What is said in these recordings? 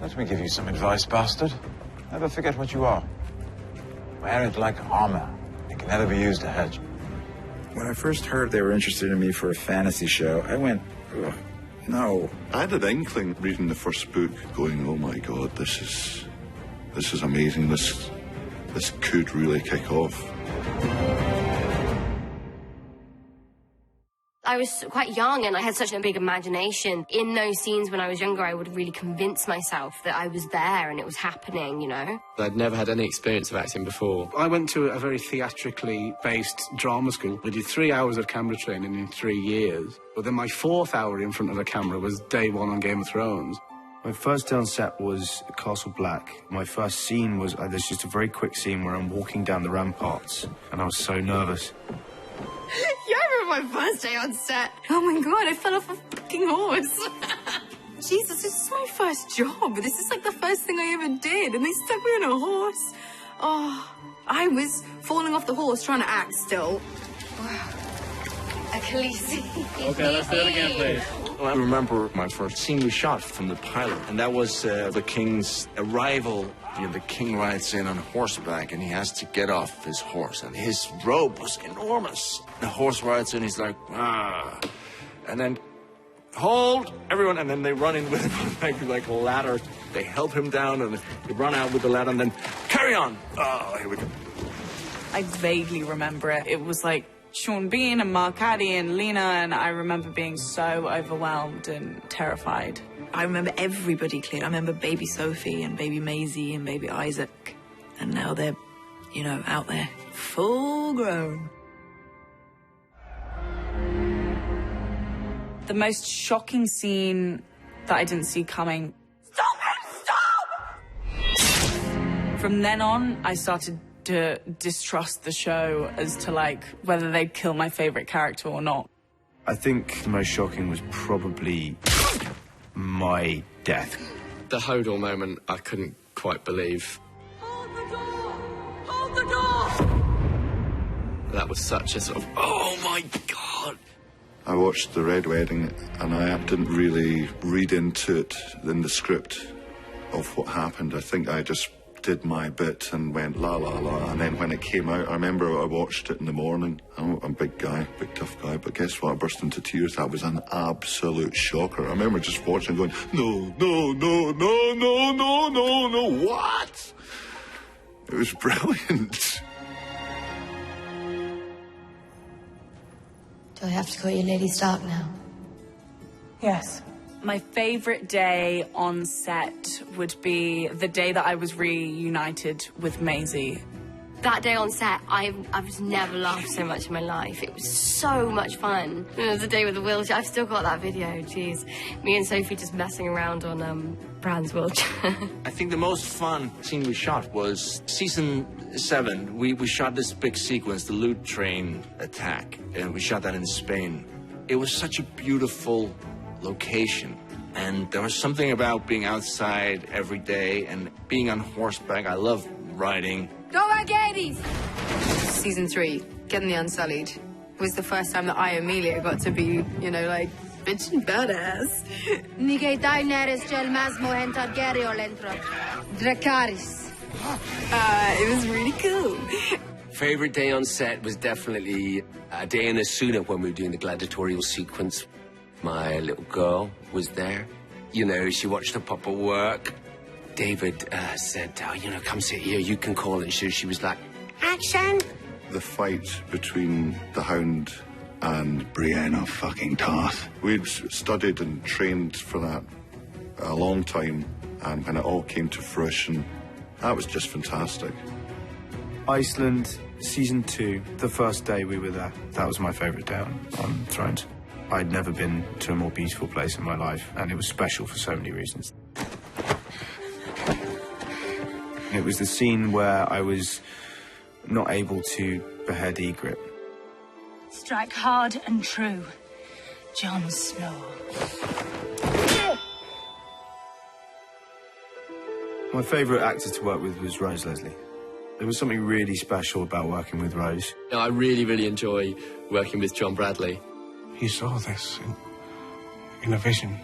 Let me give you some advice, bastard. Never forget what you are. Wear it like armor. It can never be used to hurt you. When I first heard they were interested in me for a fantasy show, I went, ugh, no. I had an inkling reading the first book, going, oh my God, this is amazing. This could really kick off. I was quite young and I had such a big imagination. In those scenes when I was younger, I would really convince myself that I was there and it was happening, you know? I'd never had any experience of acting before. I went to a very theatrically based drama school. We did 3 hours of camera training in 3 years. But then my 4th hour in front of a camera was day 1 on Game of Thrones. My first day on set was Castle Black. My first scene was, there's just a very quick scene where I'm walking down the ramparts and I was so nervous. Yeah, I remember my first day on set. Oh my God, I fell off a fucking horse. Jesus, this is my first job. This is like the first thing I ever did, and they stuck me on a horse. Oh, I was falling off the horse trying to act still. Wow. Okay, let's do it again, please. I remember my first scene we shot from the pilot, and that was the king's arrival. You know, the king rides in on horseback, and he has to get off his horse, and his robe was enormous. The horse rides in, he's like, ah, and then hold everyone, and then they run in with him like a ladder. They help him down, and they run out with the ladder, and then carry on. Oh, here we go. I vaguely remember it. It was like Sean Bean and Mark Addy and Lena, and I remember being so overwhelmed and terrified. I remember everybody clear. I remember baby Sophie and baby Maisie and baby Isaac. And now they're, you know, out there, full grown. The most shocking scene that I didn't see coming. Stop it! Stop! From then on, I started to distrust the show as to, like, whether they'd kill my favorite character or not. I think the most shocking was probably my death. The Hodor moment, I couldn't quite believe. Hold the door! Hold the door! That was such a sort of, oh my God! I watched The Red Wedding, and I didn't really read into it in the script of what happened. I think I just did my bit and went la la la, and then when it came out, I remember I watched it in the morning. I'm a big guy, big tough guy, but guess what? I burst into tears. That was an absolute shocker. I remember just watching going, no, no, no, no, no, no, no, no, what? It was brilliant. Do I have to call you Lady Stark now? Yes. My favorite day on set would be the day that I was reunited with Maisie. That day on set, I've never laughed so much in my life. It was so much fun. It was the day with the wheelchair. I've still got that video, jeez. Me and Sophie just messing around on Bran's wheelchair. I think the most fun scene we shot was season 7. We shot this big sequence, the loot train attack, and we shot that in Spain. It was such a beautiful location, and there was something about being outside every day and being on horseback. I love riding. Go Agades! Season 3, Getting the Unsullied, was the first time that I, Amelia, got to be, you know, like, bitch and badass. It was really cool. Favorite day on set was definitely a day in a suit when we were doing the gladiatorial sequence. My little girl was there. You know, she watched the papa work. David said, oh, you know, come sit here, you can call it. She was like, action! The fight between the Hound and Brienne fucking Tarth. We'd studied and trained for that a long time, and when it all came to fruition, that was just fantastic. Iceland, season 2, the first day we were there. That was my favourite day on Thrones. I'd never been to a more beautiful place in my life, and it was special for so many reasons. It was the scene where I was not able to behead Ygritte. Strike hard and true, Jon Snow. My favourite actor to work with was Rose Leslie. There was something really special about working with Rose. I really, really enjoy working with John Bradley. He saw this in a vision.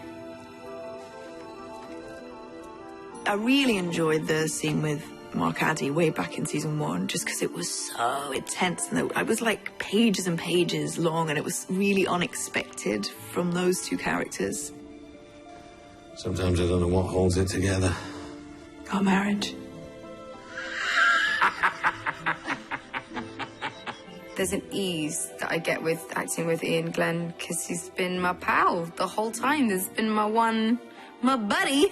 I really enjoyed the scene with Mark Addy way back in season 1, just because it was so intense, and I was like pages and pages long, and it was really unexpected from those two characters. Sometimes I don't know what holds it together. Our marriage. There's an ease that I get with acting with Ian Glenn, because he's been my pal the whole time. There's been my buddy.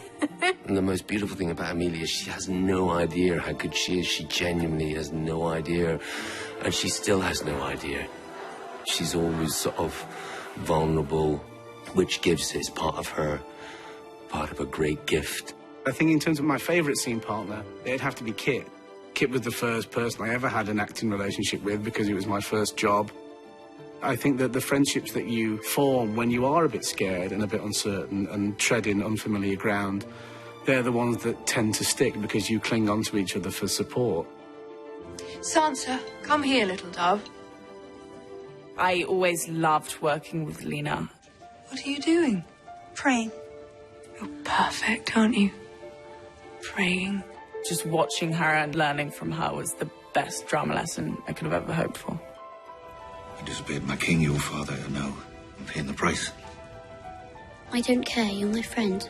And the most beautiful thing about Amelia is she has no idea how good she is. She genuinely has no idea. And she still has no idea. She's always sort of vulnerable, which gives is part of a great gift. I think in terms of my favourite scene partner, it'd have to be Kit. Kit was the first person I ever had an acting relationship with because it was my first job. I think that the friendships that you form when you are a bit scared and a bit uncertain and treading unfamiliar ground, they're the ones that tend to stick because you cling on to each other for support. Sansa, come here, little dove. I always loved working with Lena. What are you doing? Praying. You're perfect, aren't you? Praying. Just watching her and learning from her was the best drama lesson I could have ever hoped for. You disobeyed my king, your father, and now I'm paying the price. I don't care, you're my friend.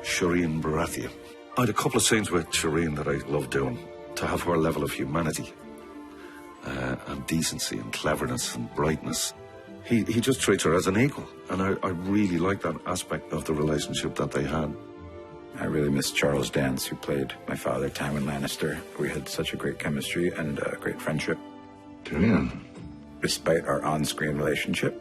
Shireen Baratheon. I had a couple of scenes with Shireen that I loved doing. To have her level of humanity, and decency and cleverness and brightness. He just treats her as an equal, and I really like that aspect of the relationship that they had. I really miss Charles Dance, who played my father, Tywin Lannister. We had such a great chemistry and a great friendship. Despite our on-screen relationship.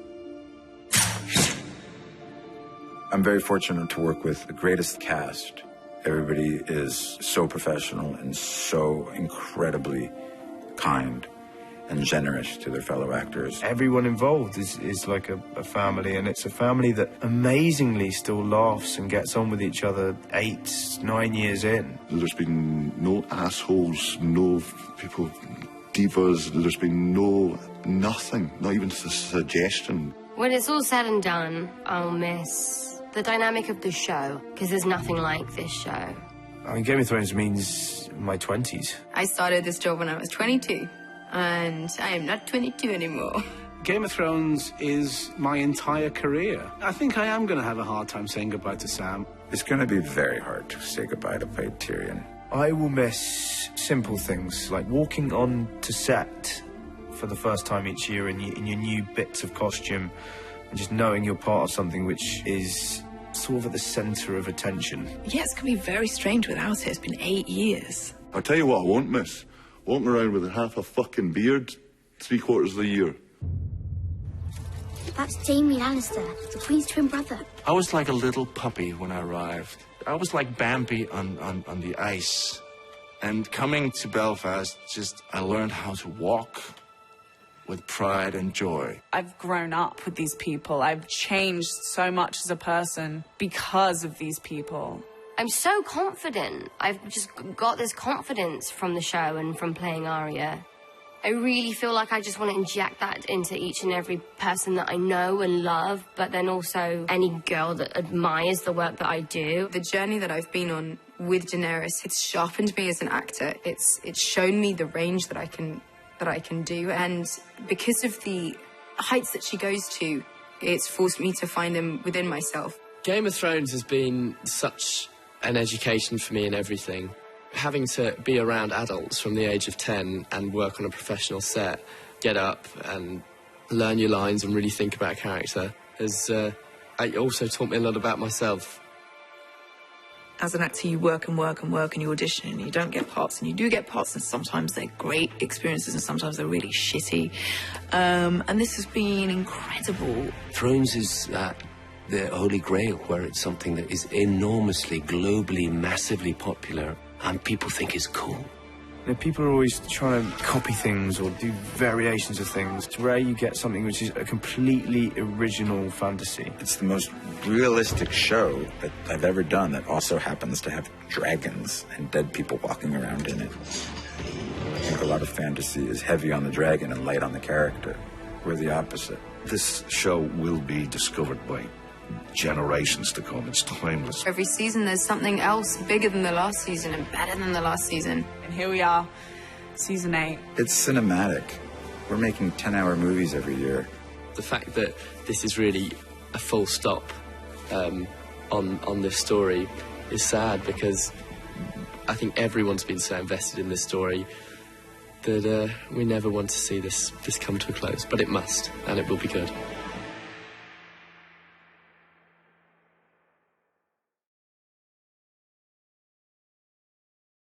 I'm very fortunate to work with the greatest cast. Everybody is so professional and so incredibly kind and generous to their fellow actors. Everyone involved is like a family, and it's a family that amazingly still laughs and gets on with each other 8, 9 years in. There's been no assholes, no people, divas, there's been nothing, not even a suggestion. When it's all said and done, I'll miss the dynamic of the show, because there's nothing like this show. I mean, Game of Thrones means my 20s. I started this job when I was 22, and I am not 22 anymore. Game of Thrones is my entire career. I think I am going to have a hard time saying goodbye to Sam. It's going to be very hard to say goodbye to Tyrion. I will miss simple things, like walking on to set for the first time each year in your new bits of costume, and just knowing you're part of something which is sort of at the centre of attention. Yeah, it's going to be very strange without it. It's been 8 years. I'll tell you what I won't miss. Walking around with half a fucking beard 3/4 of the year. That's Jaime Lannister, the Queen's twin brother. I was like a little puppy when I arrived. I was like Bambi on the ice. And coming to Belfast, I learned how to walk with pride and joy. I've grown up with these people. I've changed so much as a person because of these people. I'm so confident. I've just got this confidence from the show and from playing Arya. I really feel like I just want to inject that into each and every person that I know and love, but then also any girl that admires the work that I do. The journey that I've been on with Daenerys, it's sharpened me as an actor. It's shown me the range that I can do, and because of the heights that she goes to, it's forced me to find them within myself. Game of Thrones has been such an education for me in everything. Having to be around adults from the age of 10 and work on a professional set, get up and learn your lines and really think about a character has also taught me a lot about myself. As an actor, you work and work and work and you audition and you don't get parts, and you do get parts, and sometimes they're great experiences and sometimes they're really shitty. And this has been incredible. Thrones is the Holy Grail, where it's something that is enormously, globally, massively popular, and people think it's cool. You know, people are always trying to copy things or do variations of things. It's rare you get something which is a completely original fantasy. It's the most realistic show that I've ever done that also happens to have dragons and dead people walking around in it. I think a lot of fantasy is heavy on the dragon and light on the character. We're the opposite. This show will be discovered by generations to come. It's timeless. Every season there's something else bigger than the last season and better than the last season. And here we are, season 8. It's cinematic. We're making 10-hour movies every year. The fact that this is really a full stop on this story is sad, because I think everyone's been so invested in this story that we never want to see this come to a close. But it must, and it will be good.